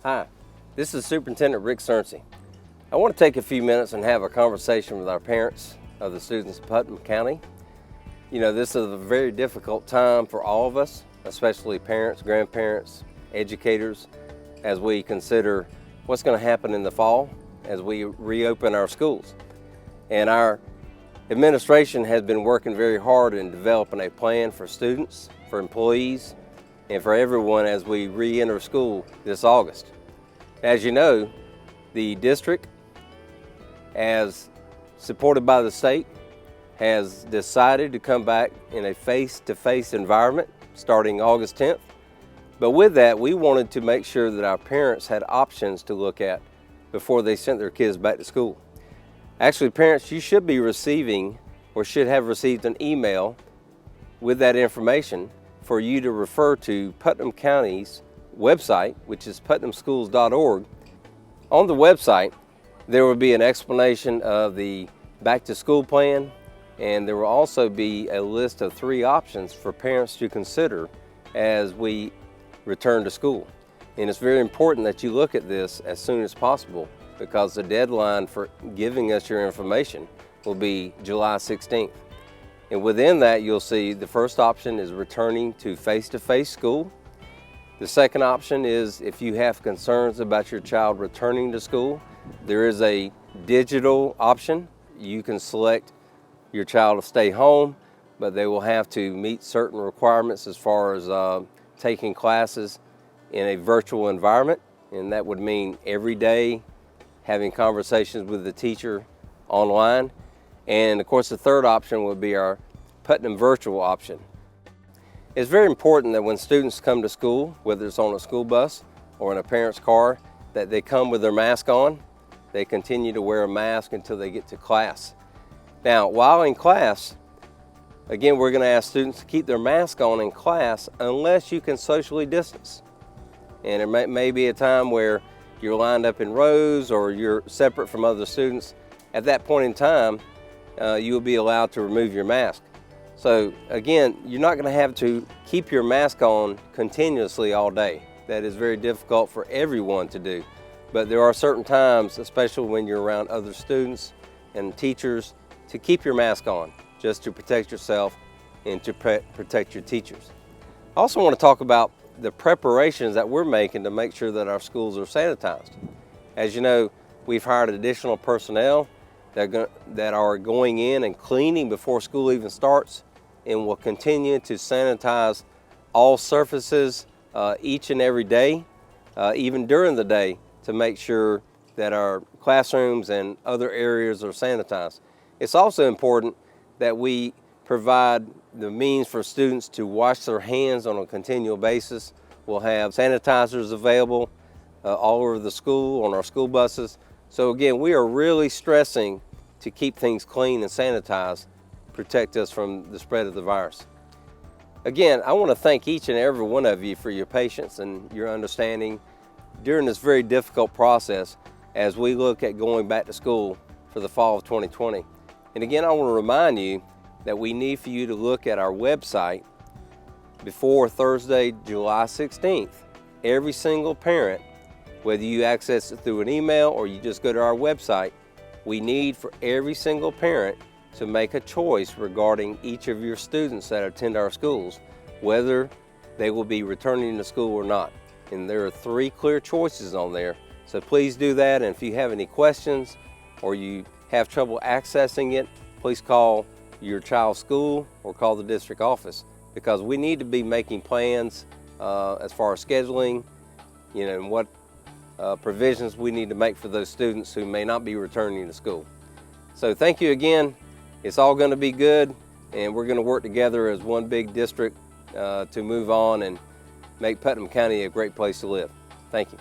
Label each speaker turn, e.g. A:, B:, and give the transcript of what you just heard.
A: Hi, this is Superintendent Rick Cerncy. I want to take a few minutes and have a conversation with our parents of the students of Putnam County. You know, this is a very difficult time for all of us, especially parents, grandparents, educators, as we consider what's going to happen in the fall as we reopen our schools. And our administration has been working very hard in developing a plan for students, for employees, and for everyone as we re-enter school this August. As you know, the district, as supported by the state, has decided to come back in a face-to-face environment starting August 10th. But with that, we wanted to make sure that our parents had options to look at before they sent their kids back to school. Actually, parents, you should be receiving or should have received an email with that information for you to refer to Putnam County's website, which is putnamschools.org. On the website, there will be an explanation of the back-to-school plan, and there will also be a list of 3 options for parents to consider as we return to school. And it's very important that you look at this as soon as possible, because the deadline for giving us your information will be July 16th. And within that, you'll see the first option is returning to face-to-face school. The second option is if you have concerns about your child returning to school, there is a digital option. You can select your child to stay home, but they will have to meet certain requirements as far as taking classes in a virtual environment. And that would mean every day having conversations with the teacher online. And of course, the third option would be our Putnam virtual option. It's very important that when students come to school, whether it's on a school bus or in a parent's car, that they come with their mask on. They continue to wear a mask until they get to class. Now, while in class, again, we're going to ask students to keep their mask on in class unless you can socially distance. And there may be a time where you're lined up in rows or you're separate from other students. At that point in time, you will be allowed to remove your mask. So again, you're not going to have to keep your mask on continuously all day. That is very difficult for everyone to do. But there are certain times, especially when you're around other students and teachers, to keep your mask on, just to protect yourself and to protect your teachers. I also want to talk about the preparations that we're making to make sure that our schools are sanitized. As you know, we've hired additional personnel that are going in and cleaning before school even starts, and will continue to sanitize all surfaces each and every day, even during the day, to make sure that our classrooms and other areas are sanitized. It's also important that we provide the means for students to wash their hands on a continual basis. We'll have sanitizers available all over the school, on our school buses. So again, we are really stressing to keep things clean and sanitized, protect us from the spread of the virus. Again, I want to thank each and every one of you for your patience and your understanding during this very difficult process as we look at going back to school for the fall of 2020. And again, I want to remind you that we need for you to look at our website before Thursday, July 16th. Every single parent, whether you access it through an email or you just go to our website, we need for every single parent to make a choice regarding each of your students that attend our schools, whether they will be returning to school or not. And there are 3 clear choices on there. So please do that. And if you have any questions or you have trouble accessing it, please call your child's school or call the district office, because we need to be making plans as far as scheduling, and what provisions we need to make for those students who may not be returning to school. So thank you again. It's all going to be good, and we're going to work together as one big district to move on and make Putnam County a great place to live. Thank you.